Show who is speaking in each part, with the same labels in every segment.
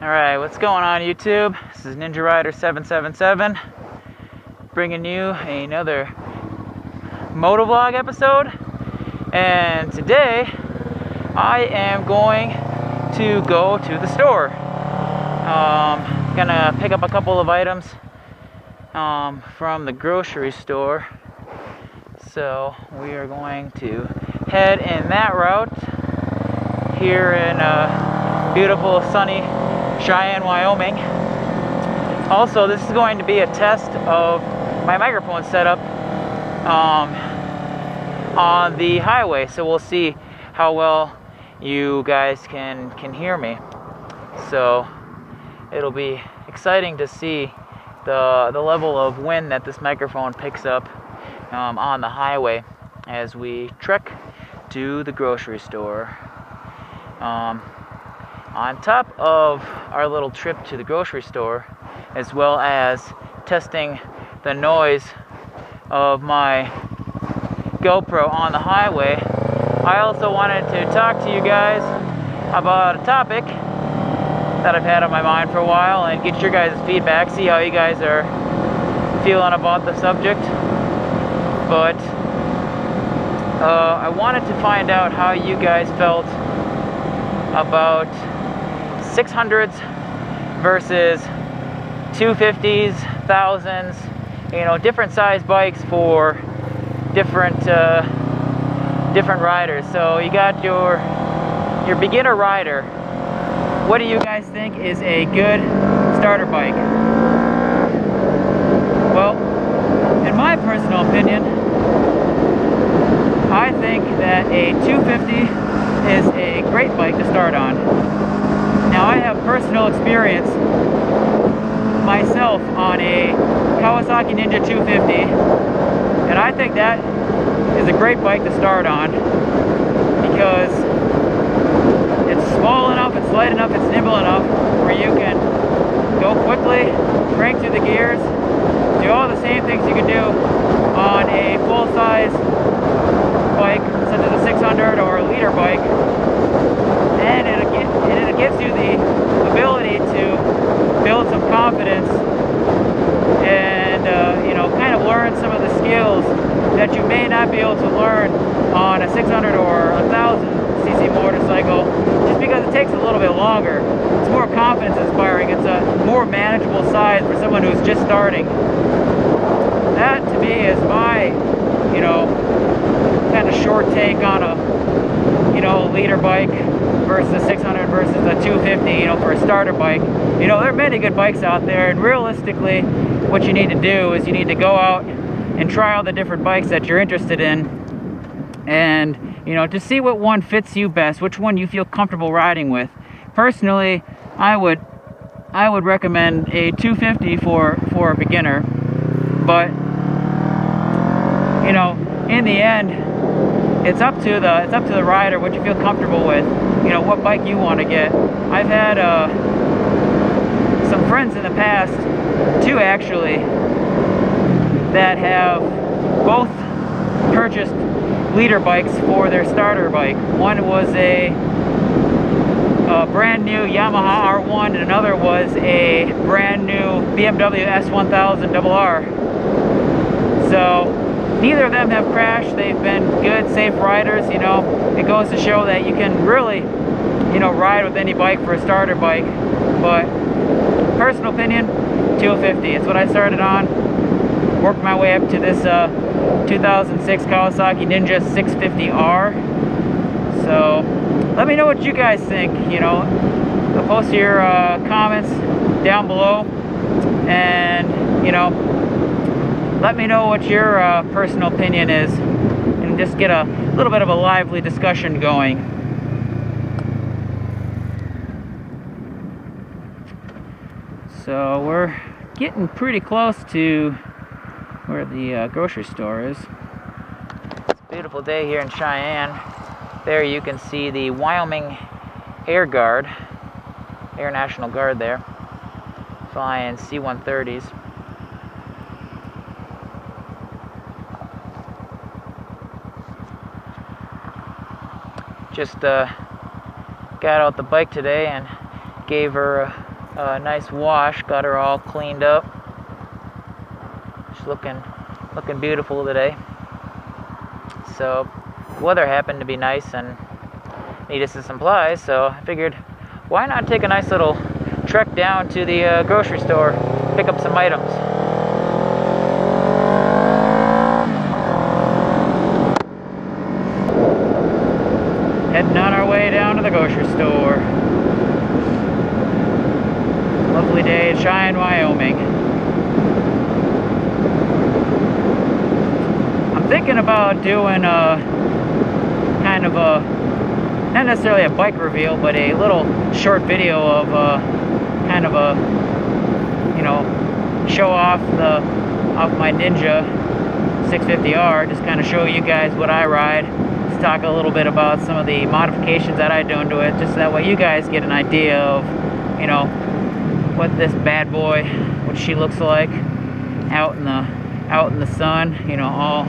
Speaker 1: Alright, what's going on YouTube? This is Ninja Rider 777 bringing you another Motovlog episode. And today I am going to go to the store. Gonna pick up a couple of items from the grocery store. So we are going to head in that route here in beautiful sunny Cheyenne, Wyoming. Also, this is going to be a test of my microphone setup on the highway, so we'll see how well you guys can hear me. So it'll be exciting to see the level of wind that this microphone picks up on the highway as we trek to the grocery store. On top of our little trip to the grocery store, as well as testing the noise of my GoPro on the highway, I also wanted to talk to you guys about a topic that I've had on my mind for a while and get your guys' feedback, see how you guys are feeling about the subject. But I wanted to find out how you guys felt about 600s versus 250s, 1000s, different size bikes for different riders. So you got your beginner rider. What do you guys think is a good starter bike? Well, in my personal opinion, I think that a 250 is a great bike to start on. Now, I have personal experience myself on a Kawasaki Ninja 250, and I think that is a great bike to start on because it's small enough, it's light enough, it's nimble enough where you can go quickly, crank through the gears, do all the same things you can do on a full-size bike such as a 600 or a liter bike, and it gives you the ability to build some confidence and kind of learn some of the skills that you may not be able to learn on a 600 or a 1000cc motorcycle, just because it takes a little bit longer. It's more confidence inspiring. It's a more manageable size for someone who's just starting. That to me is my kind of short take on a liter bike versus a 600 versus a 250 for a starter bike. There are many good bikes out there, and realistically what you need to do is you need to go out and try all the different bikes that you're interested in, and to see what one fits you best, which one you feel comfortable riding with. Personally, I would recommend a 250 for a beginner, but in the end, it's up to the rider what you feel comfortable with, what bike you want to get. I've had some friends in the past, two actually, that have both purchased liter bikes for their starter bike. One was a brand new Yamaha R1 and another was a brand new BMW S1000 RR. So neither of them have crashed. They've been good, safe riders. It goes to show that you can really, ride with any bike for a starter bike. But personal opinion, 250. It's what I started on. Worked my way up to this 2006 Kawasaki Ninja 650R. So let me know what you guys think. Post your comments down below, and let me know what your personal opinion is, and just get a little bit of a lively discussion going. So we're getting pretty close to where the grocery store is. It's a beautiful day here in Cheyenne. There you can see the Wyoming Air National Guard there, flying C-130s. Just got out the bike today and gave her a nice wash, got her all cleaned up. She's looking beautiful today. So weather happened to be nice and needed some supplies, so I figured why not take a nice little trek down to the grocery store, pick up some items. Heading on our way down to the grocery store. Lovely day in Cheyenne, Wyoming. I'm thinking about doing kind of a, not necessarily a bike reveal, but a little short video of kind of a, you know, show off my Ninja 650R, just kind of show you guys what I ride. Just talk a little bit about some of the modifications that I do into it, just that way you guys get an idea of, you know, what this bad boy, what she looks like out in the sun, you know, all,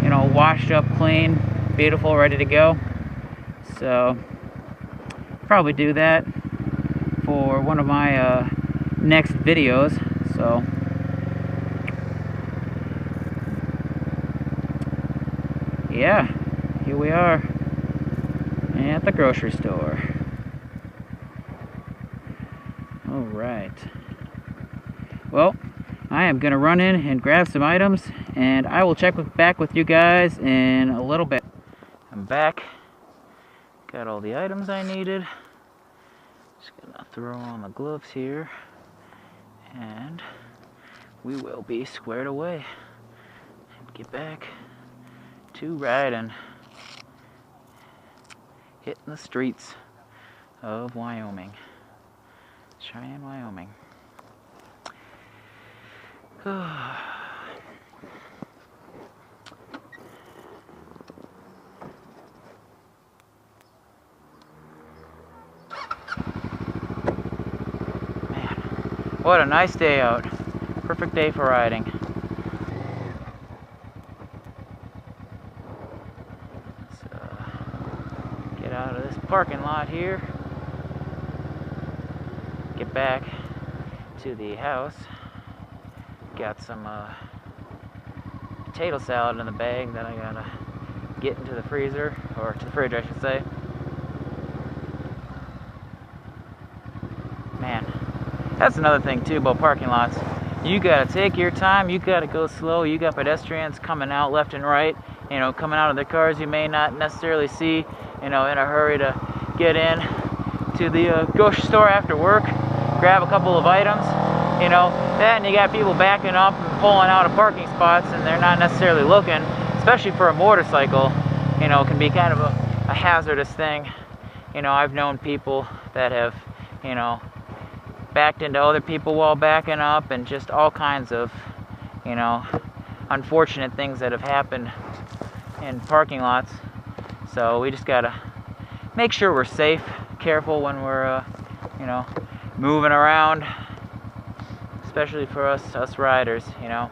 Speaker 1: you know, washed up, clean, beautiful, ready to go. So probably do that for one of my next videos. So yeah, here we are at the grocery store. All right. Well, I am gonna run in and grab some items, and I will check back with you guys in a little bit. I'm back. Got all the items I needed. Just gonna throw on the gloves here, and we will be squared away and get back to riding, hitting the streets of Wyoming, Cheyenne, Wyoming. What a nice day out. Perfect day for riding. Let's get out of this parking lot here. Get back to the house. Got some potato salad in the bag that I gotta get into the freezer, or to the fridge I should say. Man, that's another thing too about parking lots. You gotta take your time, you gotta go slow. You got pedestrians coming out left and right, you know, coming out of their cars you may not necessarily see, you know, in a hurry to get in to the grocery store after work, grab a couple of items, you know. Then you got people backing up and pulling out of parking spots and they're not necessarily looking, especially for a motorcycle, you know, it can be kind of a hazardous thing. You know, I've known people that have, you know, backed into other people while backing up, and just all kinds of, you know, unfortunate things that have happened in parking lots. So we just gotta make sure we're safe, careful when we're, you know, moving around, especially for us riders. You know,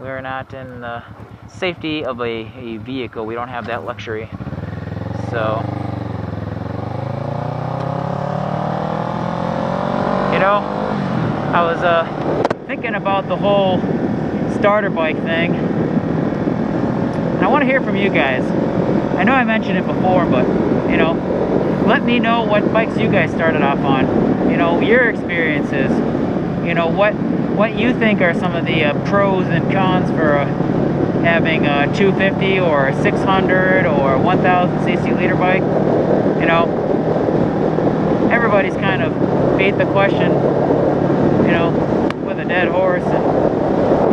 Speaker 1: we're not in the safety of a vehicle. We don't have that luxury. So, you know, I was thinking about the whole starter bike thing, and I want to hear from you guys. I know I mentioned it before, but, you know, let me know what bikes you guys started off on. You know, your experiences. You know, what you think are some of the pros and cons for having a 250 or a 600 or a 1000cc liter bike. You know, everybody's kind of beat the question, you know, with a dead horse, and,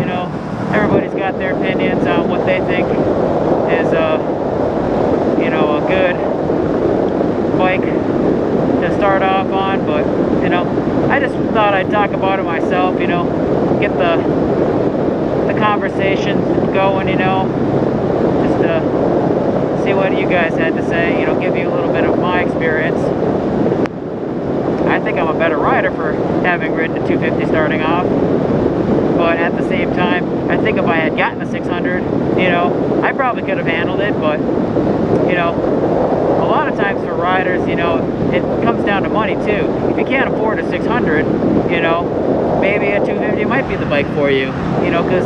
Speaker 1: you know, everybody's got their opinions on what they think is, you know, a good bike to start off on. But, you know, I just thought I'd talk about it myself, you know, get the conversation going, you know, just to see what you guys had to say, you know, give you a little bit of my experience. I think I'm a better rider for having ridden a 250 starting off, but at the same time, I think if I had gotten a 600, you know, I probably could have handled it. But, you know, a lot of times for riders, you know, it comes down to money too. If you can't afford a 600, you know, maybe a 250 might be the bike for you, you know, because,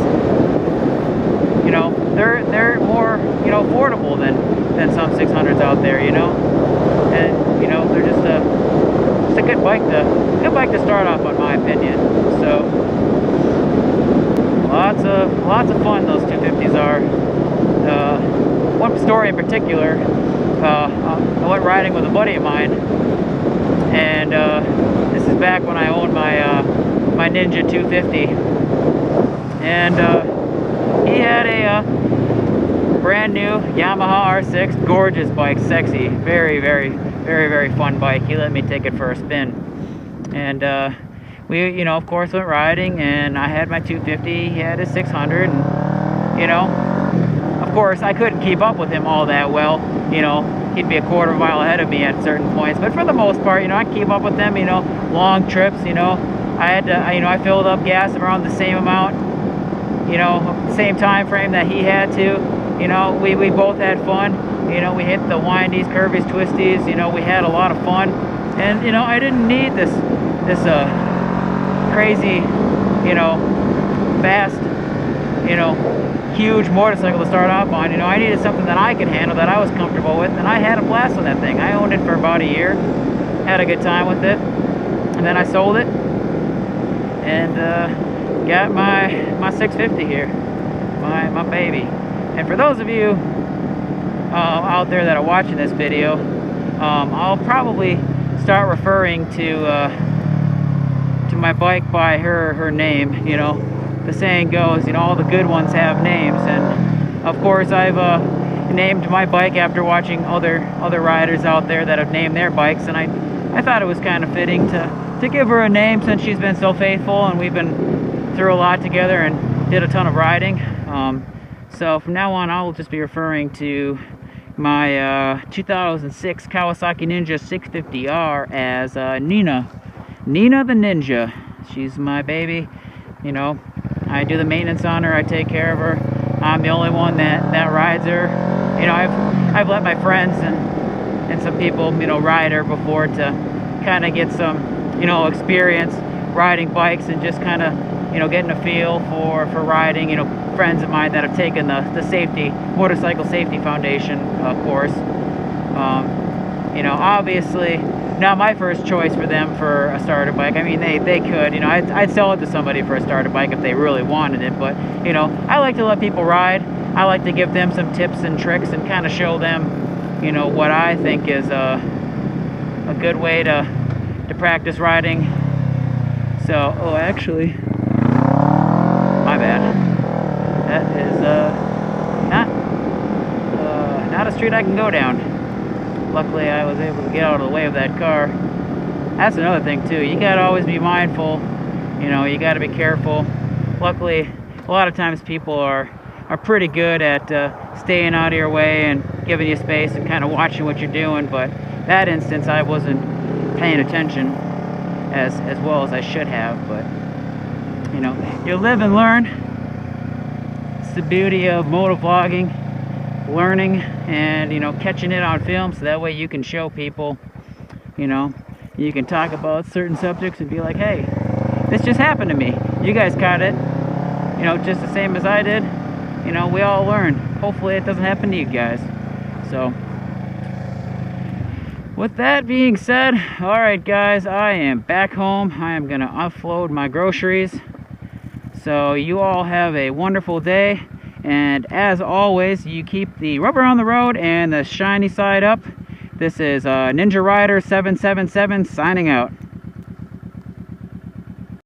Speaker 1: you know, they're more, you know, affordable than some 600s out there, you know, and, you know, they're just a good bike to start off, in my opinion. So lots of fun those 250s are. One story in particular, I went riding with a buddy of mine, and this is back when I owned my Ninja 250, and he had a brand new Yamaha R6, gorgeous bike, sexy, very fun bike. He let me take it for a spin, and we, you know, of course went riding, and I had my 250, he had his 600, and, you know, of course I couldn't keep up with him all that well, you know, he'd be a quarter mile ahead of me at certain points, but for the most part, you know, I keep up with him, you know, long trips, you know, I had to, you know, I filled up gas around the same amount, you know, same time frame that he had to, you know, we both had fun, you know, we hit the windies, curvies, twisties, you know, we had a lot of fun, and, you know, I didn't need this crazy, you know, fast, you know, huge motorcycle to start off on. You know, I needed something that I could handle, that I was comfortable with, and I had a blast on that thing. I owned it for about a year, had a good time with it, and then I sold it, and got my 650 here, my baby. And for those of you out there that are watching this video, I'll probably start referring to my bike by her name. You know, the saying goes, you know, all the good ones have names, and of course I've named my bike after watching other riders out there that have named their bikes, and I thought it was kind of fitting to give her a name, since she's been so faithful and we've been through a lot together and did a ton of riding. So from now on I'll just be referring to my 2006 Kawasaki Ninja 650R as Nina the Ninja. She's my baby, you know. I do the maintenance on her, I take care of her. I'm the only one that rides her. You know, I've let my friends and some people, you know, ride her before to kind of get some, you know, experience riding bikes and just kind of, you know, getting a feel for riding. You know, friends of mine that have taken the safety, motorcycle safety foundation course. You know, obviously not my first choice for them for a starter bike. I mean, they could, you know, I'd sell it to somebody for a starter bike if they really wanted it, but, you know, I like to let people ride. I like to give them some tips and tricks and kind of show them, you know, what I think is a good way to practice riding. So, oh, actually, my bad. That is not a street I can go down. Luckily, I was able to get out of the way of that car. That's another thing too. You gotta always be mindful. You know, you gotta be careful. Luckily, a lot of times people are pretty good at staying out of your way and giving you space and kind of watching what you're doing. But that instance, I wasn't paying attention as well as I should have. But you know, you live and learn. It's the beauty of motovlogging. Learning and, you know, catching it on film, so that way you can show people, you know, you can talk about certain subjects and be like, hey, this just happened to me, you guys caught it, you know, just the same as I did. You know, we all learn. Hopefully it doesn't happen to you guys. So with that being said, all right guys, I am back home. I am gonna offload my groceries. So you all have a wonderful day. And as always, you keep the rubber on the road and the shiny side up. This is Ninja Rider 777 signing out.